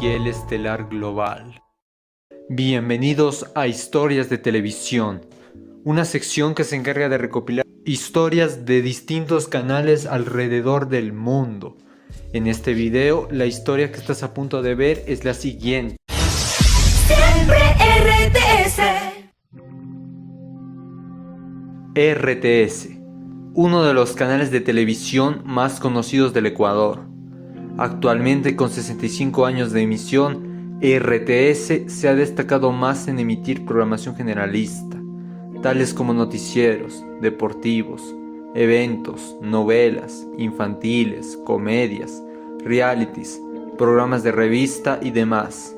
Ezequiel Estelar Global. Bienvenidos a Historias de Televisión, una sección que se encarga de recopilar historias de distintos canales alrededor del mundo. En este video, la historia que estás a punto de ver es la siguiente. Siempre RTS. RTS, uno de los canales de televisión más conocidos del Ecuador. Actualmente, con 65 años de emisión, RTS se ha destacado más en emitir programación generalista, tales como noticieros, deportivos, eventos, novelas, infantiles, comedias, realities, programas de revista y demás,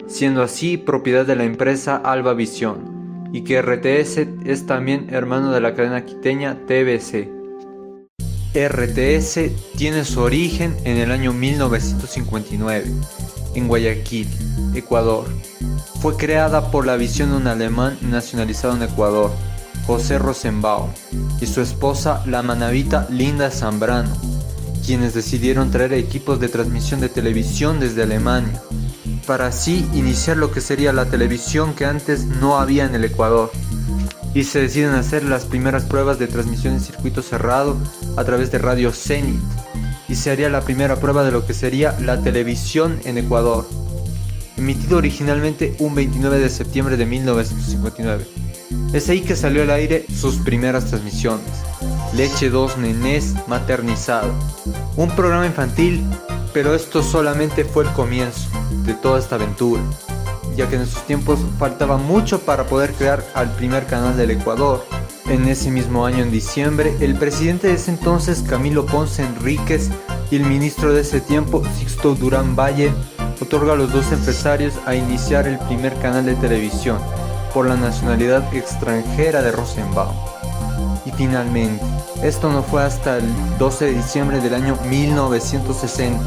siendo así propiedad de la empresa Alba Visión, y que RTS es también hermano de la cadena quiteña TVC. RTS tiene su origen en el año 1959, en Guayaquil, Ecuador. Fue creada por la visión de un alemán nacionalizado en Ecuador, José Rosenbaum, y su esposa, la manabita Linda Zambrano, quienes decidieron traer equipos de transmisión de televisión desde Alemania, para así iniciar lo que sería la televisión que antes no había en el Ecuador, y se deciden hacer las primeras pruebas de transmisión en circuito cerrado a través de Radio Zenit, y se haría la primera prueba de lo que sería la televisión en Ecuador, emitido originalmente un 29 de septiembre de 1959. Es ahí que salió al aire sus primeras transmisiones, Leche 2 Nenés Maternizado, un programa infantil, pero esto solamente fue el comienzo de toda esta aventura, ya que en esos tiempos faltaba mucho para poder crear al primer canal del Ecuador. En ese mismo año, en diciembre, el presidente de ese entonces, Camilo Ponce Enríquez, y el ministro de ese tiempo, Sixto Durán Valle, otorga a los dos empresarios a iniciar el primer canal de televisión por la nacionalidad extranjera de Rosenbaum. Y finalmente, esto no fue hasta el 12 de diciembre del año 1960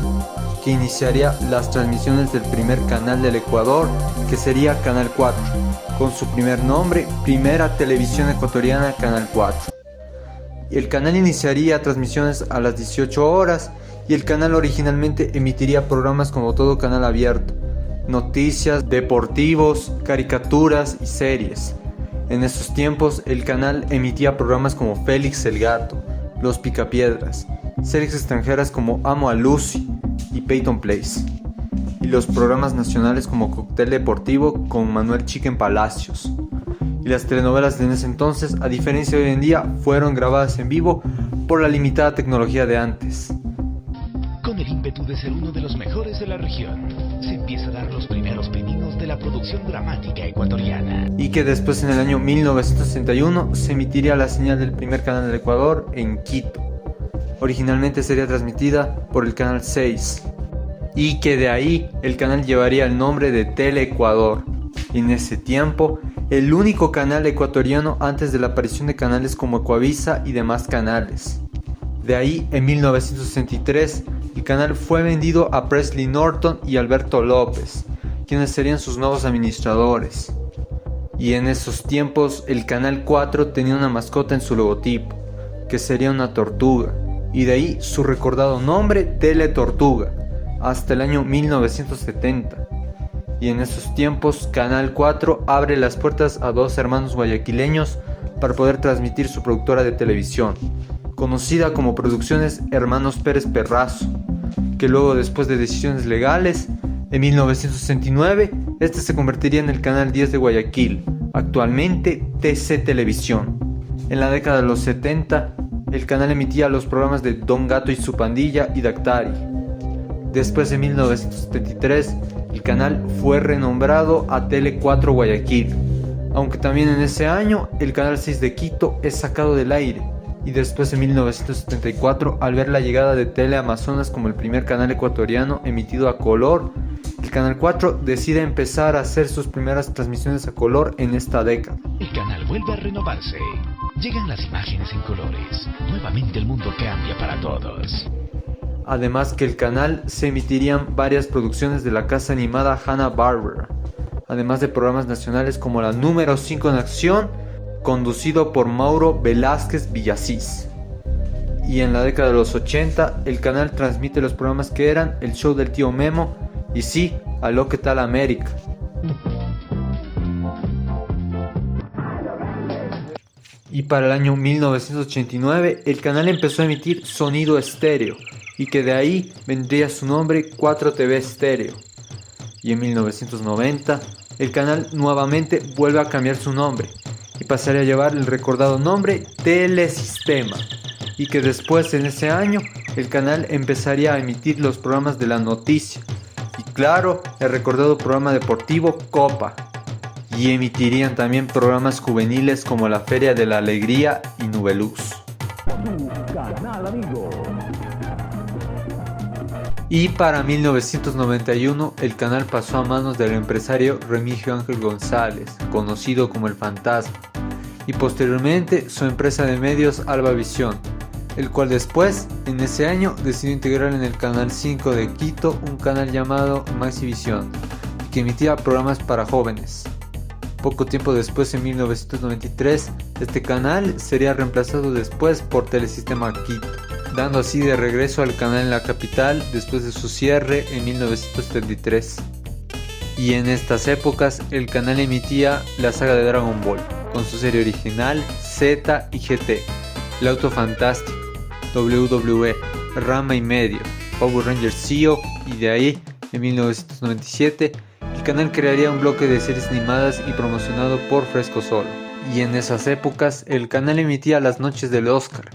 que iniciaría las transmisiones del primer canal del Ecuador, que sería Canal 4, con su primer nombre, Primera Televisión Ecuatoriana Canal 4. El canal iniciaría transmisiones a las 18 horas y el canal originalmente emitiría programas como todo canal abierto, noticias, deportivos, caricaturas y series. En esos tiempos el canal emitía programas como Félix el Gato, Los Picapiedras, series extranjeras como Amo a Lucy y Peyton Place, y los programas nacionales como Cóctel Deportivo con Manuel Chiquen Palacios. Y las telenovelas de ese entonces, a diferencia de hoy en día, fueron grabadas en vivo por la limitada tecnología de antes. Con el ímpetu de ser uno de los mejores de la región, se empieza a dar los primeros pininos de la producción dramática ecuatoriana. Y que después, en el año 1961, se emitiría la señal del primer canal del Ecuador en Quito. Originalmente sería transmitida por el canal 6. Y que de ahí el canal llevaría el nombre de Teleecuador. Y en ese tiempo, el único canal ecuatoriano antes de la aparición de canales como Ecuavisa y demás canales. De ahí, en 1963, el canal fue vendido a Presley Norton y Alberto López, quienes serían sus nuevos administradores. Y en esos tiempos, el canal 4 tenía una mascota en su logotipo, que sería una tortuga, y de ahí su recordado nombre, Teletortuga, hasta el año 1970. Y en esos tiempos, Canal 4 abre las puertas a dos hermanos guayaquileños para poder transmitir su productora de televisión, conocida como Producciones Hermanos Pérez Perrazo, que luego, después de decisiones legales, en 1969, este se convertiría en el Canal 10 de Guayaquil, actualmente TC Televisión. En la década de los 70, el canal emitía los programas de Don Gato y su pandilla y Dactari. Después, en 1973, el canal fue renombrado a Tele 4 Guayaquil, aunque también en ese año el canal 6 de Quito es sacado del aire. Y después, en 1974, al ver la llegada de Tele Amazonas como el primer canal ecuatoriano emitido a color, el Canal 4 decide empezar a hacer sus primeras transmisiones a color en esta década. El canal vuelve a renovarse. Llegan las imágenes en colores. Nuevamente el mundo cambia para todos. Además que el canal se emitirían varias producciones de la casa animada Hanna-Barbera, además de programas nacionales como la número 5 en acción, conducido por Mauro Velázquez Villasís. Y en la década de los 80, el canal transmite los programas que eran El Show del Tío Memo Y sí, aló, ¿qué tal América? Y para el año 1989 el canal empezó a emitir sonido estéreo, y que de ahí vendría su nombre 4TV Estéreo. Y en 1990 el canal nuevamente vuelve a cambiar su nombre y pasaría a llevar el recordado nombre Telesistema, y que después en ese año el canal empezaría a emitir los programas de la noticia y claro, el recordado programa deportivo Copa, y emitirían también programas juveniles como La Feria de la Alegría y Nubeluz. Y para 1991 el canal pasó a manos del empresario Remigio Ángel González, conocido como El Fantasma, y posteriormente su empresa de medios Alba Visión, el cual después, en ese año, decidió integrar en el Canal 5 de Quito un canal llamado Maxivisión, que emitía programas para jóvenes. Poco tiempo después, en 1993, este canal sería reemplazado después por Telesistema Quito, dando así de regreso al canal en la capital después de su cierre en 1973. Y en estas épocas el canal emitía la saga de Dragon Ball, con su serie original Z y GT, el Auto Fantástico, WWE, Rama y Medio, Power Rangers Zeo, y de ahí, en 1997, el canal crearía un bloque de series animadas y promocionado por Fresco Solo. Y en esas épocas el canal emitía las noches del Oscar,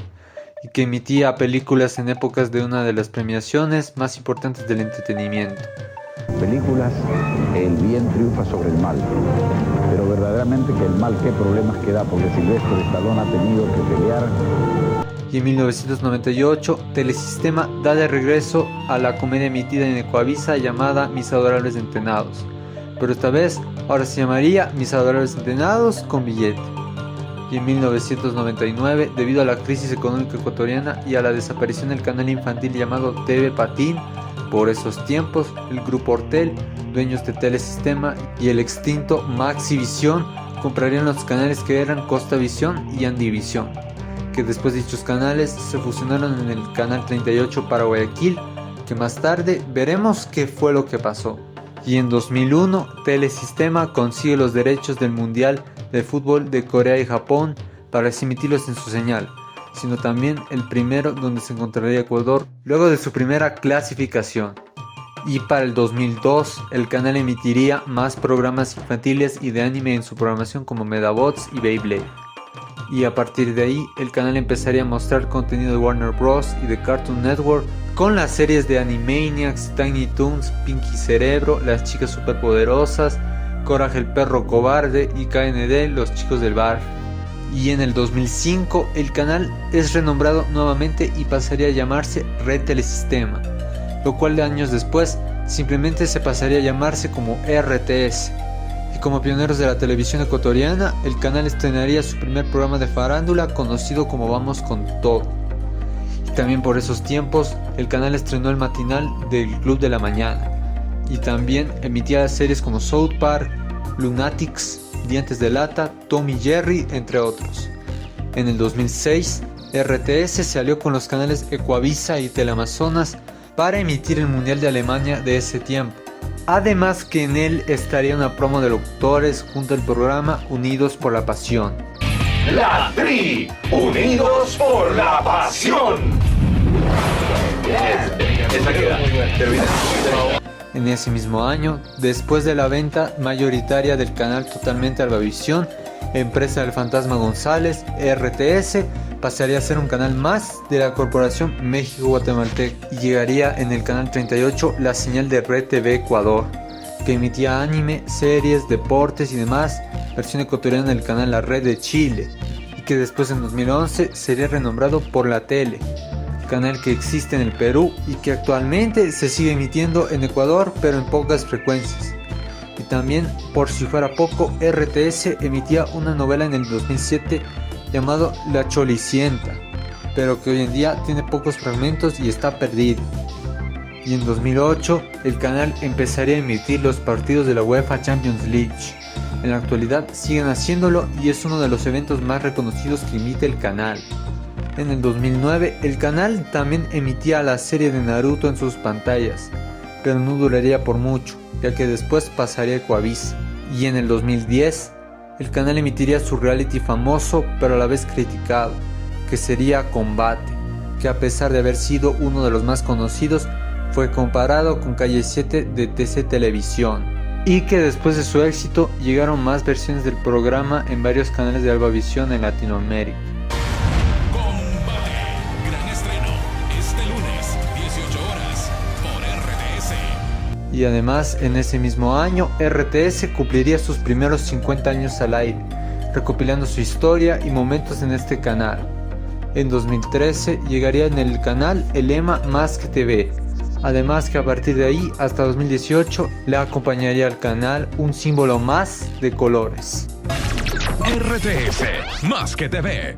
y que emitía películas en épocas de una de las premiaciones más importantes del entretenimiento. Películas, el bien triunfa sobre el mal, pero verdaderamente que el mal qué problemas que da, porque Sylvester Stallone ha tenido que pelear. Y en 1998 Telesistema da de regreso a la comedia emitida en Ecuavisa llamada Mis Adorables Entrenados, pero esta vez ahora se llamaría Mis Adorables Entrenados con Billete. Y en 1999, debido a la crisis económica ecuatoriana y a la desaparición del canal infantil llamado TV Patín, por esos tiempos, el Grupo Ortel, dueños de Telesistema, y el extinto Maxivisión comprarían los canales que eran Costavisión y Andivisión, que después dichos canales se fusionaron en el Canal 38 para Guayaquil, que más tarde veremos qué fue lo que pasó. Y en 2001, Telesistema consigue los derechos del Mundial de Fútbol de Corea y Japón para emitirlos en su señal, sino también el primero donde se encontraría Ecuador luego de su primera clasificación. Y para el 2002 el canal emitiría más programas infantiles y de anime en su programación como Medabots y Beyblade. Y a partir de ahí el canal empezaría a mostrar contenido de Warner Bros. Y de Cartoon Network con las series de Animaniacs, Tiny Toons, Pinky Cerebro, Las Chicas Superpoderosas, Coraje el Perro Cobarde y KND, Los Chicos del Bar. Y en el 2005 el canal es renombrado nuevamente y pasaría a llamarse Red Telesistema, lo cual de años después simplemente se pasaría a llamarse como RTS. Y como pioneros de la televisión ecuatoriana, el canal estrenaría su primer programa de farándula conocido como Vamos con Todo. Y también por esos tiempos el canal estrenó el matinal del Club de la Mañana, y también emitía series como South Park, Lunatics, Dientes de Lata, Tom y Jerry, entre otros. En el 2006, RTS se alió con los canales Ecuavisa y Teleamazonas para emitir el Mundial de Alemania de ese tiempo. Además que en él estaría una promo de locutores junto al programa Unidos por la Pasión. La Tri, unidos por la pasión. Esa queda. En ese mismo año, después de la venta mayoritaria del canal totalmente a Albavisión, empresa del Fantasma González, RTS pasaría a ser un canal más de la Corporación México Guatemalteca y llegaría en el canal 38 la señal de Red TV Ecuador, que emitía anime, series, deportes y demás, versión ecuatoriana del canal La Red de Chile, y que después en 2011 sería renombrado por La Tele, canal que existe en el Perú y que actualmente se sigue emitiendo en Ecuador pero en pocas frecuencias. Y también, por si fuera poco, RTS emitía una novela en el 2007 llamado La Cholicienta, pero que hoy en día tiene pocos fragmentos y está perdido. Y en 2008 el canal empezaría a emitir los partidos de la UEFA Champions League. En la actualidad siguen haciéndolo y es uno de los eventos más reconocidos que emite el canal. En el 2009 el canal también emitía la serie de Naruto en sus pantallas, pero no duraría por mucho, ya que después pasaría a Ecuavisa. Y en el 2010, el canal emitiría su reality famoso, pero a la vez criticado, que sería Combate, que a pesar de haber sido uno de los más conocidos, fue comparado con Calle 7 de TC Televisión, y que después de su éxito llegaron más versiones del programa en varios canales de Albavisión en Latinoamérica. Combate, gran estreno, este lunes, 18 horas, por RTS. Y además, en ese mismo año, RTS cumpliría sus primeros 50 años al aire, recopilando su historia y momentos en este canal. En 2013 llegaría en el canal el lema Más que TV. Además que a partir de ahí hasta 2018 le acompañaría al canal un símbolo más de colores. RTS, más que TV.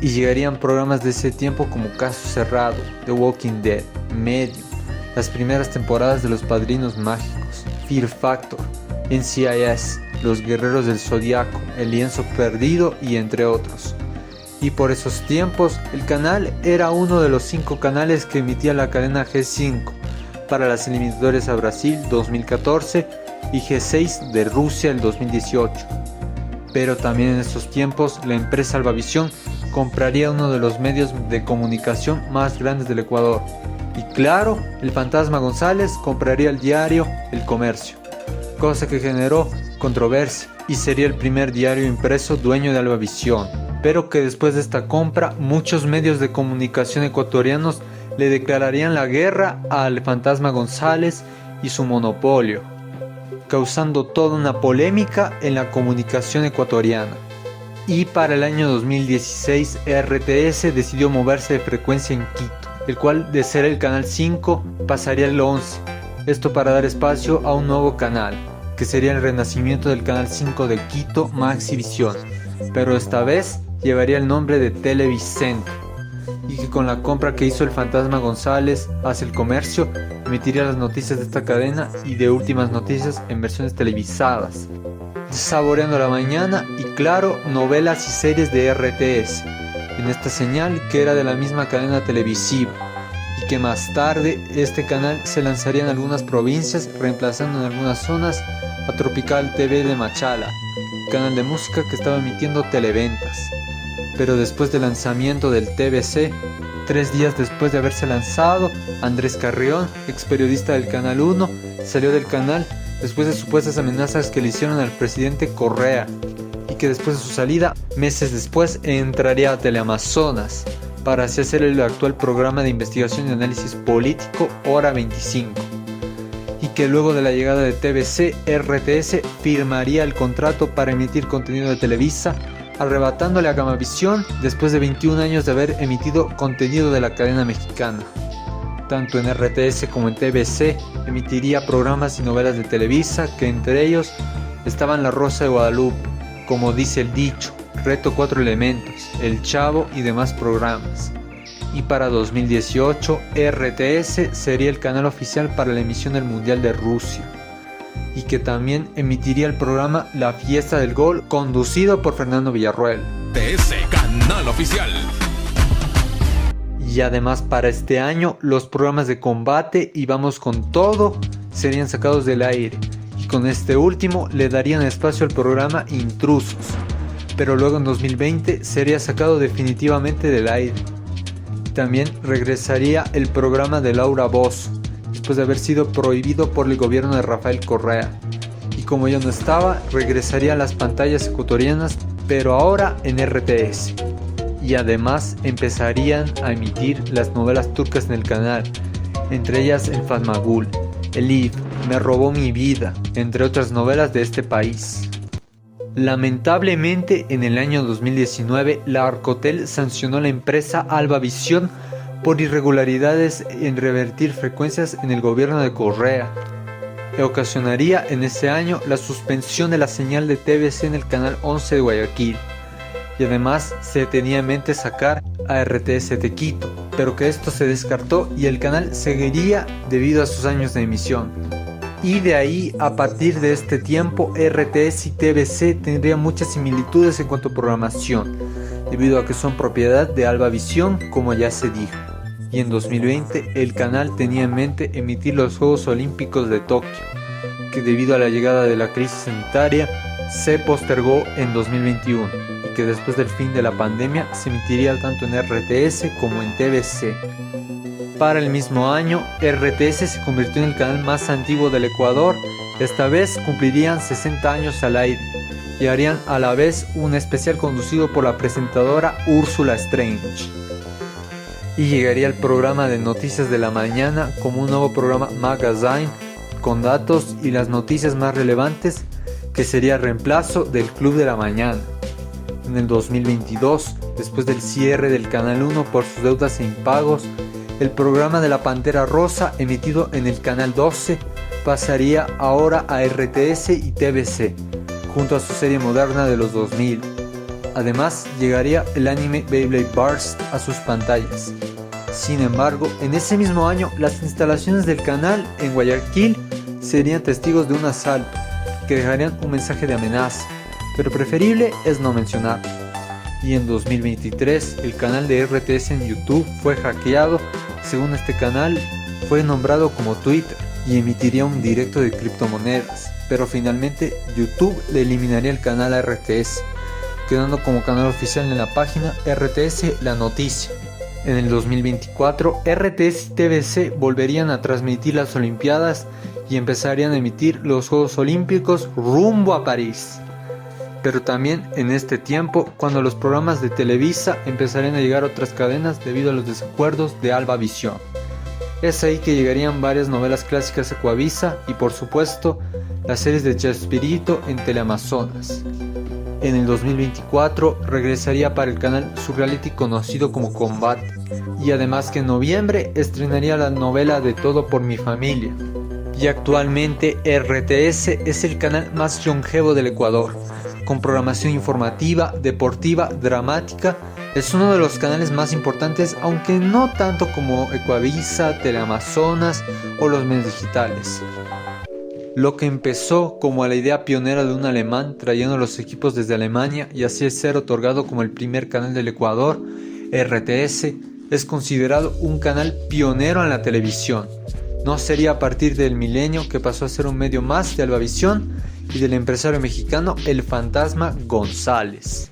Y llegarían programas de ese tiempo como Caso Cerrado, The Walking Dead, Medium, las primeras temporadas de Los Padrinos Mágicos, Fear Factor, NCIS, Los Guerreros del Zodiaco, El Lienzo Perdido y entre otros. Y por esos tiempos, el canal era uno de los 5 canales que emitía la cadena G5 para las eliminatorias a Brasil 2014 y G6 de Rusia el 2018. Pero también en estos tiempos, la empresa Albavisión compraría uno de los medios de comunicación más grandes del Ecuador. Y claro, el Fantasma González compraría el diario El Comercio, cosa que generó controversia y sería el primer diario impreso dueño de Albavisión. Pero que después de esta compra, muchos medios de comunicación ecuatorianos le declararían la guerra al Fantasma González y su monopolio, causando toda una polémica en la comunicación ecuatoriana. Y para el año 2016, RTS decidió moverse de frecuencia en Quito, el cual de ser el canal 5 pasaría al 11, esto para dar espacio a un nuevo canal, que sería el renacimiento del canal 5 de Quito, Maxivisión, pero esta vez llevaría el nombre de Televicentro, y que con la compra que hizo el Fantasma González hacia El Comercio, emitiría las noticias de esta cadena y de últimas noticias en versiones televisadas, Saboreando la Mañana y claro, novelas y series de RTS, en esta señal que era de la misma cadena televisiva, y que más tarde este canal se lanzaría en algunas provincias, reemplazando en algunas zonas a Tropical TV de Machala, canal de música que estaba emitiendo televentas. Pero después del lanzamiento del TVC, 3 días después de haberse lanzado, Andrés Carrión, ex periodista del Canal 1, salió del canal después de supuestas amenazas que le hicieron al presidente Correa, y que después de su salida, meses después, entraría a Teleamazonas, para así hacer el actual programa de investigación y análisis político Hora 25. Y que luego de la llegada de TVC, RTS firmaría el contrato para emitir contenido de Televisa, arrebatándole a Gamavisión después de 21 años de haber emitido contenido de la cadena mexicana. Tanto en RTS como en TVC emitiría programas y novelas de Televisa, que entre ellos estaban La Rosa de Guadalupe, Como dice el dicho, Reto 4 Elementos, El Chavo y demás programas. Y para 2018, RTS sería el canal oficial para la emisión del Mundial de Rusia, y que también emitiría el programa La Fiesta del Gol, conducido por Fernando Villarroel. TS, canal oficial. Y además para este año, los programas de Combate y Vamos con Todo serían sacados del aire, y con este último le darían espacio al programa Intrusos, pero luego en 2020 sería sacado definitivamente del aire. También regresaría el programa de Laura Bozzo, después de haber sido prohibido por el gobierno de Rafael Correa, y como ya no estaba, regresaría a las pantallas ecuatorianas, pero ahora en RTS. Y además empezarían a emitir las novelas turcas en el canal, entre ellas El Fatmagul, Elif, Me robó mi vida, entre otras novelas de este país. Lamentablemente, en el año 2019, la Arcotel sancionó a la empresa Albavisión por irregularidades en revertir frecuencias en el gobierno de Correa, que ocasionaría en ese año la suspensión de la señal de TVC en el canal 11 de Guayaquil, y además se tenía en mente sacar a RTS de Quito, pero que esto se descartó y el canal seguiría debido a sus años de emisión. Y de ahí, a partir de este tiempo, RTS y TVC tendrían muchas similitudes en cuanto a programación, debido a que son propiedad de Albavisión, como ya se dijo. y en 2020 el canal tenía en mente emitir los Juegos Olímpicos de Tokio, que debido a la llegada de la crisis sanitaria se postergó en 2021 y que después del fin de la pandemia se emitiría tanto en RTS como en TVC. Para el mismo año, RTS se convirtió en el canal más antiguo del Ecuador. Esta vez cumplirían 60 años al aire y harían a la vez un especial conducido por la presentadora Úrsula Strange. Y llegaría el programa de noticias de la mañana como un nuevo programa Magazine con datos y las noticias más relevantes, que sería reemplazo del Club de la Mañana. En el 2022, después del cierre del Canal 1 por sus deudas e impagos, el programa de la Pantera Rosa, emitido en el Canal 12, pasaría ahora a RTS y TVC, junto a su serie moderna de los 2000. Además, llegaría el anime Beyblade Burst a sus pantallas. Sin embargo, en ese mismo año, las instalaciones del canal en Guayaquil serían testigos de un asalto, que dejarían un mensaje de amenaza, pero preferible es no mencionarlo. Y en 2023, el canal de RTS en YouTube fue hackeado. Según este canal, fue nombrado como Twitter y emitiría un directo de criptomonedas, pero finalmente YouTube le eliminaría el canal a RTS, quedando como canal oficial en la página RTS La Noticia. En el 2024, RTS y TVC volverían a transmitir las Olimpiadas y empezarían a emitir los Juegos Olímpicos rumbo a París. Pero también en este tiempo, cuando los programas de Televisa empezarían a llegar a otras cadenas debido a los desacuerdos de Alba Visión. Es ahí que llegarían varias novelas clásicas a Ecuavisa y por supuesto las series de Chespirito en Teleamazonas. En el 2024 regresaría para el canal su reality conocido como Combate, y además que en noviembre estrenaría la novela De Todo por mi Familia. Y actualmente RTS es el canal más longevo del Ecuador, con programación informativa, deportiva, dramática. Es uno de los canales más importantes, aunque no tanto como Ecuavisa, Teleamazonas o los medios digitales. Lo que empezó como la idea pionera de un alemán trayendo los equipos desde Alemania y así ser otorgado como el primer canal del Ecuador, RTS es considerado un canal pionero en la televisión. No sería a partir del milenio que pasó a ser un medio más de Albavisión y del empresario mexicano El Fantasma González.